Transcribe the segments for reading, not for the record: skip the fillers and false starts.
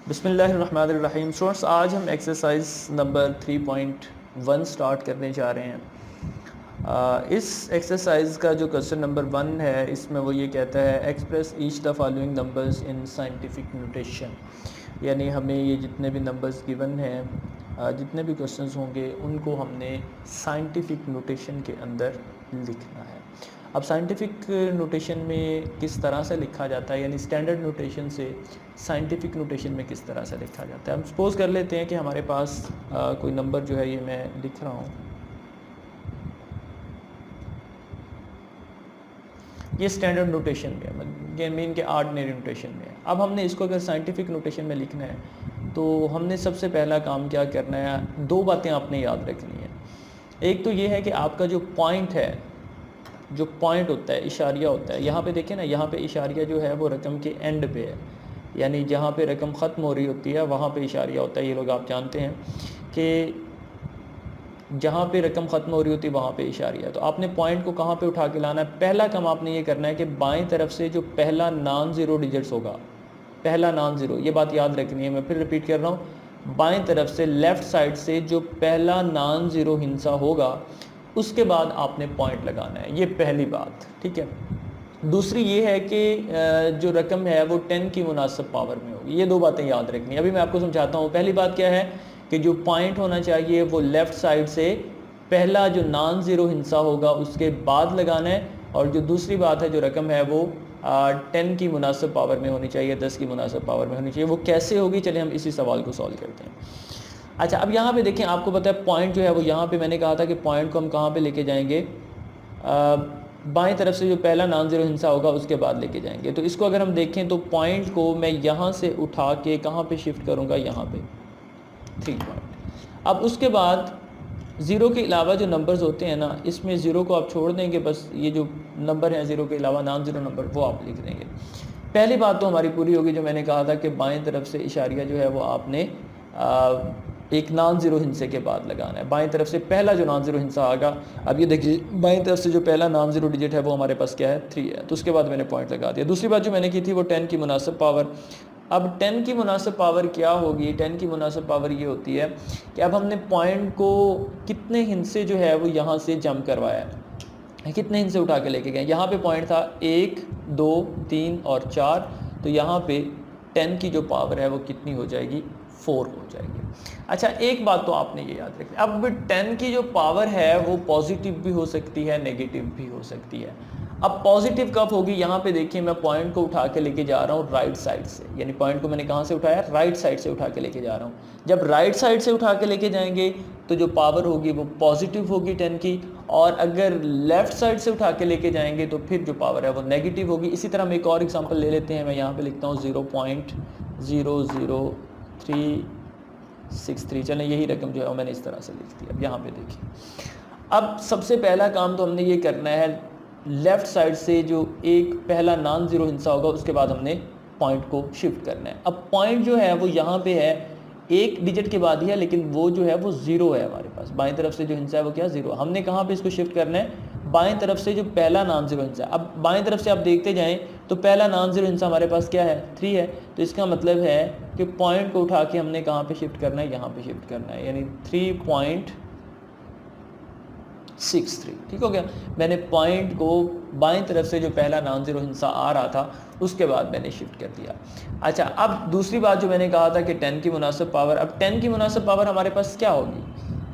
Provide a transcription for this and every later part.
बिस्मिल्लाहिर्रहमानिर्रहीम। स्टूडेंट्स, आज हम एक्सरसाइज नंबर 3.1 स्टार्ट करने जा रहे हैं। इस एक्सरसाइज का जो क्वेश्चन नंबर 1 है, इसमें वो ये कहता है express each the following numbers in scientific notation. यानी हमें ये जितने भी नंबर्स गिवन हैं, जितने भी क्वेश्चंस होंगे उनको हमने साइंटिफिक नोटेशन के अंदर लिखना है। अब साइंटिफिक नोटेशन में किस तरह से लिखा जाता है, यानी स्टैंडर्ड नोटेशन से साइंटिफिक नोटेशन में किस तरह से लिखा जाता है। हम सपोज़ कर लेते हैं कि हमारे पास कोई नंबर जो है ये मैं लिख रहा हूँ, ये स्टैंडर्ड नोटेशन में है, ये मीन के ऑर्डिनरी नोटेशन में है। अब हमने इसको अगर साइंटिफिक नोटेशन में लिखना है तो हमने सबसे पहला काम क्या करना है, दो बातें आपने याद रखनी है। एक तो ये है कि आपका जो पॉइंट है, जो पॉइंट होता है, इशारिया होता है, यहाँ पे देखें ना, यहाँ पे इशारिया जो है वो रकम के एंड पे है, यानी जहाँ पे रकम ख़त्म हो रही होती है वहाँ पे इशारिया होता है। ये लोग आप जानते हैं कि जहाँ पे रकम ख़त्म हो रही होती है वहाँ पे इशारिया। तो आपने पॉइंट को कहाँ पे उठा के लाना है, पहला काम आपने ये करना है कि बाएं तरफ से जो पहला नॉन ज़ीरो डिजिट्स होगा, पहला नॉन ज़ीरो, ये बात याद रखनी है, मैं फिर रिपीट कर रहा हूँ, बाएं तरफ से लेफ़्ट साइड से जो पहला नॉन ज़ीरो हिस्सा होगा उसके बाद आपने पॉइंट लगाना है, ये पहली बात, ठीक है। दूसरी ये है कि जो रकम है वो 10 की मुनासिब पावर में होगी। ये दो बातें याद रखनी है, अभी मैं आपको समझाता हूँ। पहली बात क्या है कि जो पॉइंट होना चाहिए वो लेफ़्ट साइड से पहला जो नॉन ज़ीरो हिस्सा होगा उसके बाद लगाना है, और जो दूसरी बात है जो रकम है वो 10 की मुनासिब पावर में होनी चाहिए, 10 की मुनासिब पावर में होनी चाहिए। वो कैसे होगी, चलिए हम इसी सवाल को सॉल्व करते हैं। अच्छा, अब यहाँ पे देखें, आपको पता है पॉइंट जो है वो यहाँ पे मैंने कहा था कि पॉइंट को हम कहाँ पे लेके जाएंगे, बाएं तरफ से जो पहला नॉन ज़ीरो हिस्सा होगा उसके बाद लेके जाएंगे। तो इसको अगर हम देखें तो पॉइंट को मैं यहाँ से उठा के कहाँ पे शिफ्ट करूँगा, यहाँ पे 3 पॉइंट। अब उसके बाद ज़ीरो के अलावा जो नंबर्स होते हैं ना, इसमें ज़ीरो को आप छोड़ देंगे, बस ये जो नंबर हैं ज़ीरो के अलावा नॉन ज़ीरो नंबर वो आप लिख देंगे। पहली बात तो हमारी पूरी होगी, जो मैंने कहा था कि बाएं तरफ से इशारिया जो है वो आपने एक नॉन ज़ीरो हिस्से के बाद लगाना है। बाएं तरफ से पहला जो नॉन ज़ीरो हिस्सा आएगा, अब ये देखिए बाएं तरफ से जो पहला नॉन ज़ीरो डिजिट है वो हमारे पास क्या है, 3 है, तो उसके बाद मैंने पॉइंट लगा दिया। दूसरी बात जो मैंने की थी वो 10 की मुनासिब पावर। अब 10 की मुनासिब पावर क्या होगी, 10 की मुनासिब पावर ये होती है कि अब हमने पॉइंट को कितने हिस्से जो है वो यहाँ से जम करवाया है, कितने हिस्से उठा के लेके गए। यहाँ पे पॉइंट था 1, 2, 3 और 4, तो यहाँ पे 10 की जो पावर है वो कितनी हो जाएगी, 4 हो जाएगी। अच्छा, एक बात तो आपने ये याद रखनी, अब 10 की जो पावर है वो पॉजिटिव भी हो सकती है, नेगेटिव भी हो सकती है। अब पॉजिटिव कब होगी, यहाँ पे देखिए मैं पॉइंट को उठा के लेके जा रहा हूँ राइट साइड से, यानी पॉइंट को मैंने कहाँ से उठाया, राइट साइड से उठा के लेके जा रहा हूँ। जब राइट साइड से उठा के लेके जाएंगे तो जो पावर होगी वो पॉजिटिव होगी 10 की, और अगर लेफ़्ट साइड से उठा के लेके जाएंगे तो फिर जो पावर है वो नेगेटिव होगी। इसी तरह हम एक और एग्जांपल ले लेते हैं, मैं यहाँ पे लिखता हूँ 0.00363। चलें, यही रकम जो है मैंने इस तरह से लिख दी। अब यहाँ पे देखिए, अब सबसे पहला काम तो हमने ये करना है, लेफ़्ट साइड से जो एक पहला नॉन ज़ीरो हिस्सा होगा उसके बाद हमने पॉइंट को शिफ्ट करना है। अब पॉइंट जो है वो यहाँ पे है, एक डिजिट के बाद ही है, लेकिन वो जो है वो ज़ीरो है हमारे पास। बाएं तरफ से जो हिस्सा है वो क्या, ज़ीरो। हमने कहाँ पे इसको शिफ्ट करना है, बाएं तरफ से जो पहला नॉन ज़ीरो हिस्सा है। अब बाएं तरफ से आप देखते जाएं तो पहला नॉन ज़ीरो हिस्सा हमारे पास क्या है, 3 है, तो इसका मतलब है कि पॉइंट को उठा के हमने कहाँ पे शिफ्ट करना है, यहाँ पे शिफ्ट करना है, यानी 3.63। ठीक हो गया। मैंने पॉइंट को बाएं तरफ से जो पहला नॉन ज़ीरो हिस्सा आ रहा था उसके बाद मैंने शिफ्ट कर दिया। अच्छा, अब दूसरी बात जो मैंने कहा था कि 10 की मुनासिब पावर, अब 10 की मुनासिब पावर हमारे पास क्या होगी,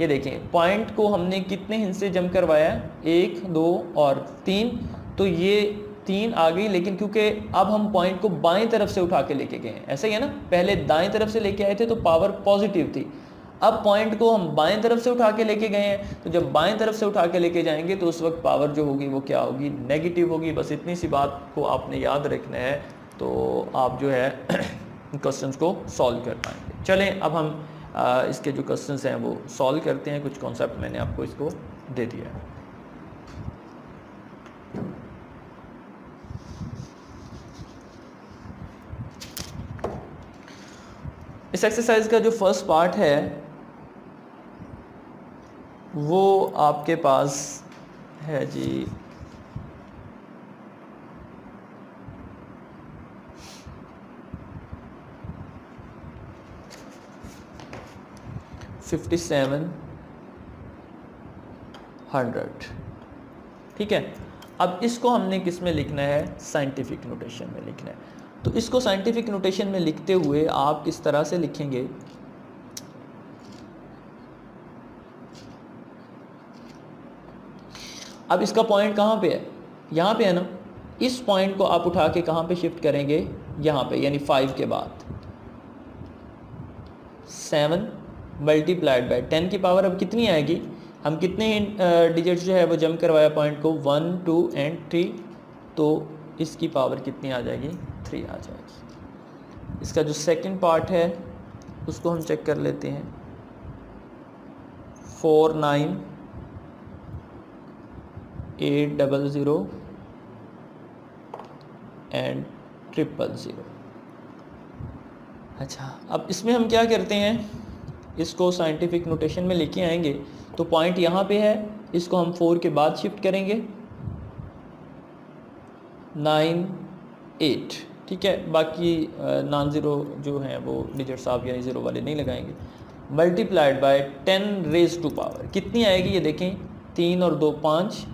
ये देखें पॉइंट को हमने कितने हिस्से जम करवाया है, 1, 2 और 3, तो ये 3 आ गई, लेकिन क्योंकि अब हम पॉइंट को बाएं तरफ से उठा के लेके गए हैं, ऐसा ही है ना, पहले दाएं तरफ से लेके आए थे तो पावर पॉजिटिव थी, अब पॉइंट को हम बाएं तरफ से उठा के लेके गए हैं, तो जब बाएं तरफ से उठा के लेके जाएंगे तो उस वक्त पावर जो होगी वो क्या होगी, नेगेटिव होगी। बस इतनी सी बात को आपने याद रखना है, तो आप जो है क्वेश्चंस को सॉल्व कर पाएंगे। चलें, अब हम इसके जो क्वेश्चंस हैं वो सॉल्व करते हैं। कुछ कॉन्सेप्ट मैंने आपको इसको दे दिया है। इस एक्सरसाइज का जो फर्स्ट पार्ट है वो आपके पास है जी, 5700। ठीक है, अब इसको हमने किस में लिखना है, साइंटिफिक नोटेशन में लिखना है। तो इसको साइंटिफिक नोटेशन में लिखते हुए आप किस तरह से लिखेंगे, अब इसका पॉइंट कहाँ पे है, यहाँ पे है ना। इस पॉइंट को आप उठा के कहाँ पे शिफ्ट करेंगे, यहाँ पे, यानी 5 के बाद 7 मल्टीप्लाइड बाय 10 की पावर अब कितनी आएगी, हम कितने डिजिट्स जो है वो जम करवाया पॉइंट को, 1 2 एंड 3, तो इसकी पावर कितनी आ जाएगी, 3 आ जाएगी। इसका जो सेकंड पार्ट है उसको हम चेक कर लेते हैं, 49800 एंड 000। अच्छा, अब इसमें हम क्या करते हैं, इसको साइंटिफिक नोटेशन में लेके आएंगे। तो पॉइंट यहाँ पे है, इसको हम 4 के बाद शिफ्ट करेंगे, 9 8। ठीक है, बाकी नॉन ज़ीरो जो हैं वो डिजिट्स आप यानी ज़ीरो वाले नहीं लगाएंगे। Multiplied by 10 raise to power कितनी आएगी, ये देखें, 3 और 2 5,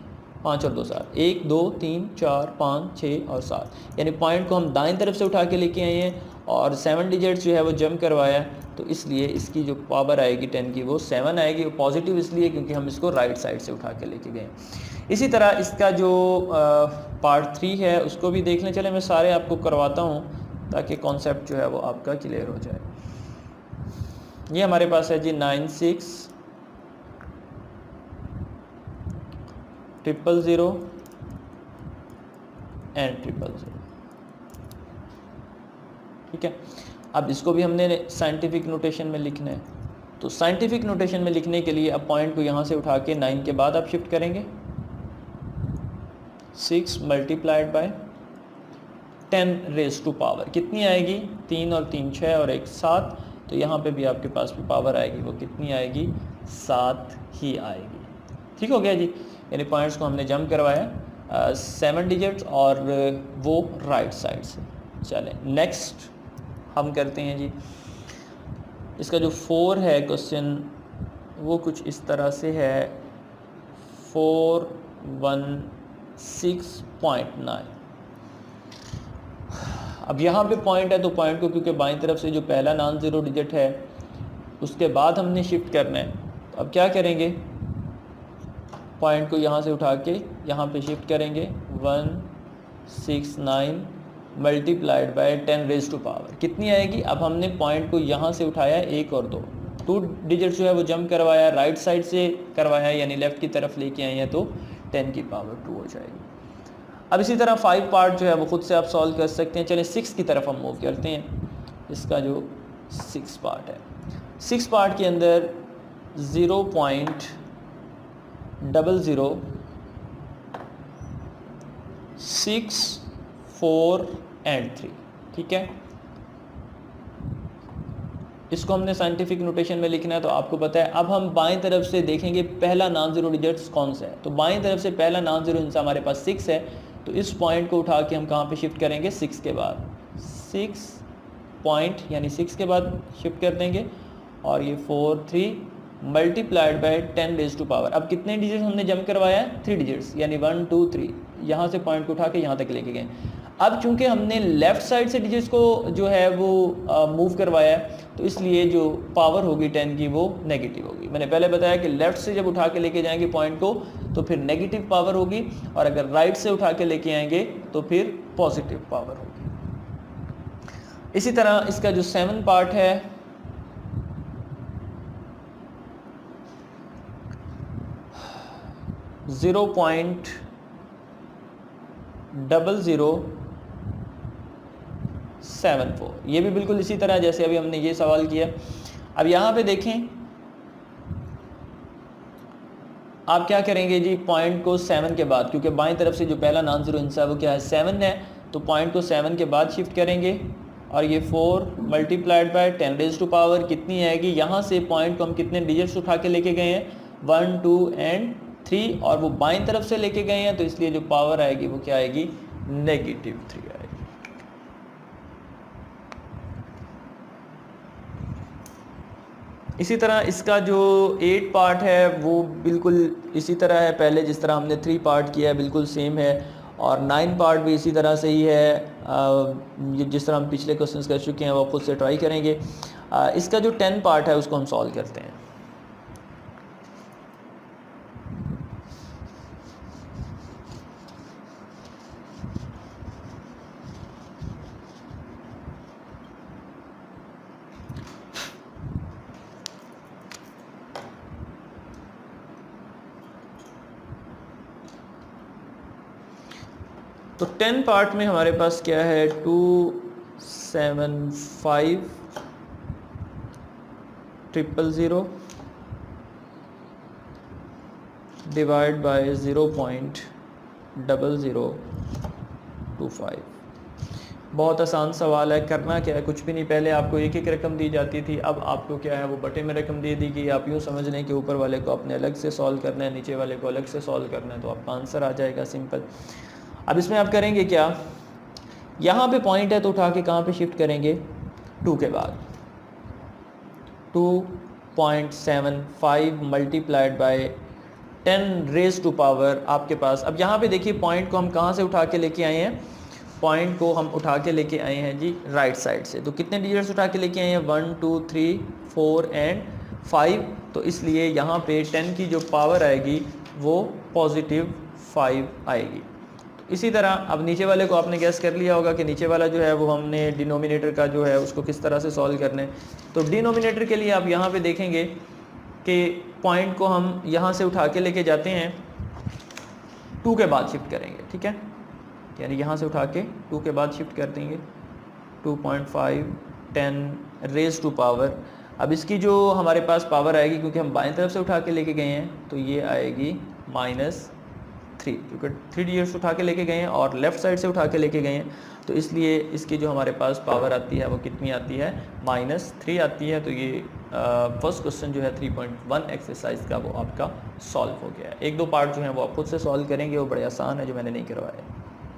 5 और 2 7, 1 2 3 4 5 6 और 7, यानी पॉइंट को हम दाएं तरफ से उठा के लेके आए हैं और 7 डिजिट्स जो है वो जम करवाया, तो इसलिए इसकी जो पावर आएगी 10 की वो 7 आएगी। वो पॉजिटिव इसलिए क्योंकि हम इसको राइट साइड से उठा के लेके गए। इसी तरह इसका जो पार्ट 3 है उसको भी देख लें। चले मैं सारे आपको करवाता हूँ ताकि कॉन्सेप्ट जो है वो आपका क्लियर हो जाए। ये हमारे पास है जी 96 000 एंड 000। ठीक है, अब इसको भी हमने साइंटिफिक नोटेशन में लिखना है। तो साइंटिफिक नोटेशन में लिखने के लिए अब पॉइंट को यहाँ से उठा के 9 के बाद आप शिफ्ट करेंगे, 6 multiplied by 10 raise to power कितनी आएगी, 3 और 3 6 और 1 7, तो यहाँ पे भी आपके पास भी पावर आएगी, वो कितनी आएगी, 7 ही आएगी। ठीक हो गया जी, यानी पॉइंट्स को हमने जम करवाया 7 डिजिट्स और वो राइट साइड से। चलें नेक्स्ट हम करते हैं जी। इसका जो 4 है क्वेश्चन वो कुछ इस तरह से है, 416.9। अब यहाँ पे पॉइंट है तो पॉइंट को क्योंकि बाईं तरफ से जो पहला नॉन ज़ीरो डिजिट है उसके बाद हमने शिफ्ट करना है, तो अब क्या करेंगे, पॉइंट को यहाँ से उठा के यहाँ पे शिफ्ट करेंगे, 169 multiplied by 10 raise to power कितनी आएगी। अब हमने पॉइंट को यहाँ से उठाया 1 और 2 डिजिट जो है वो जंप करवाया, राइट साइड से करवाया यानी लेफ़्ट की तरफ लेके आए हैं, तो 10 की पावर 2 हो जाएगी। अब इसी तरह 5 पार्ट जो है वो खुद से आप सॉल्व कर सकते हैं। चलिए 6 की तरफ हम मूव करते हैं। इसका जो 6 पार्ट है, 6 पार्ट के अंदर 0.00 6 4 एंड 3। ठीक है, इसको हमने साइंटिफिक नोटेशन में लिखना है, तो आपको पता है। अब हम बाएं तरफ से देखेंगे पहला नॉन ज़ीरो डिजिट्स कौन सा है, तो बाएं तरफ से पहला नॉन ज़ीरो इनसा हमारे पास 6 है, तो इस पॉइंट को उठा के हम कहाँ पे शिफ्ट करेंगे, 6 के बाद 6 पॉइंट यानी 6 के बाद शिफ्ट कर देंगे, और ये 4 3 multiplied by 10 raise to power. अब कितने डिजिट्स हमने जम करवाया, 3 डिजिट्स यानी 1 2 3, यहाँ से पॉइंट को उठा के यहाँ तक लेके गए। अब चूंकि हमने लेफ़्ट साइड से डिजिट्स को जो है वो मूव करवाया है, तो इसलिए जो पावर होगी 10 की वो नेगेटिव होगी। मैंने पहले बताया कि लेफ़्ट से जब उठा के लेके जाएंगे पॉइंट को तो फिर नेगेटिव पावर होगी, और अगर राइट से उठा के लेके आएंगे तो फिर पॉजिटिव पावर होगी। इसी तरह इसका जो 7 पार्ट है, .0074, ये भी बिल्कुल इसी तरह जैसे अभी हमने ये सवाल किया। अब यहाँ पे देखें, आप क्या करेंगे जी, पॉइंट को 7 के बाद, क्योंकि बाईं तरफ से जो पहला नॉन ज़ीरो हिस्सा है वो क्या है, 7 है, तो पॉइंट को 7 के बाद शिफ्ट करेंगे, और ये 4 multiplied by 10 raise to power कितनी आएगी। यहाँ से पॉइंट को हम कितने डिजिट्स उठा के लेके गए हैं, 1 2 एंड 3, और वो बाईं तरफ से लेके गए हैं, तो इसलिए जो पावर आएगी वो क्या आएगी, -3 आएगी। इसी तरह इसका जो 8 पार्ट है वो बिल्कुल इसी तरह है, पहले जिस तरह हमने 3 पार्ट किया है बिल्कुल सेम है, और 9 पार्ट भी इसी तरह से ही है, जिस तरह हम पिछले क्वेश्चंस कर चुके हैं वो खुद से ट्राई करेंगे। इसका जो 10 पार्ट है उसको हम सॉल्व करते हैं। तो 10 पार्ट में हमारे पास क्या है, 275,000 डिवाइड बाय 0.0025। बहुत आसान सवाल है, करना क्या है, कुछ भी नहीं। पहले आपको एक एक रकम दी जाती थी, अब आपको क्या है वो बटे में रकम दे दी गई। आप यूँ समझ लें कि ऊपर वाले को अपने अलग से सॉल्व करना है, नीचे वाले को अलग से सॉल्व करना है, तो आपका आंसर आ जाएगा सिंपल। अब इसमें आप करेंगे क्या, यहाँ पे पॉइंट है तो उठा के कहाँ पे शिफ्ट करेंगे, 2 के बाद। 2.75 multiplied by 10 raise to power आपके पास। अब यहाँ पे देखिए पॉइंट को हम कहाँ से उठा के लेके आए हैं, पॉइंट को हम उठा के लेके आए हैं जी राइट साइड से। तो कितने डिजिट्स उठा के लेके आए हैं, 1 2 3 4 एंड 5। तो इसलिए यहाँ पे 10 की जो पावर आएगी वो पॉजिटिव 5 आएगी। इसी तरह अब नीचे वाले को आपने गैस कर लिया होगा कि नीचे वाला जो है वो हमने डिनोमिनेटर का जो है उसको किस तरह से सॉल्व करना है। तो डिनोमिनेटर के लिए आप यहाँ पे देखेंगे कि पॉइंट को हम यहाँ से उठा के लेके जाते हैं, 2 के बाद शिफ्ट करेंगे, ठीक है, यानी यहाँ से उठा के 2 के बाद शिफ्ट कर देंगे। 2.5 10 रेज टू पावर। अब इसकी जो हमारे पास पावर आएगी, क्योंकि हम बाएं तरफ से उठा के लेके गए हैं, तो ये आएगी -3, क्योंकि 3 डिजिट्स उठा के लेके गए हैं और लेफ़्ट साइड से उठा के लेके गए हैं, तो इसलिए इसकी जो हमारे पास पावर आती है वो कितनी आती है, -3 आती है। तो ये फर्स्ट क्वेश्चन जो है 3.1 एक्सरसाइज का वो आपका सॉल्व हो गया है। 1-2 पार्ट जो हैं वो आप खुद से सॉल्व करेंगे, वो बड़े आसान है जो मैंने नहीं करवाया।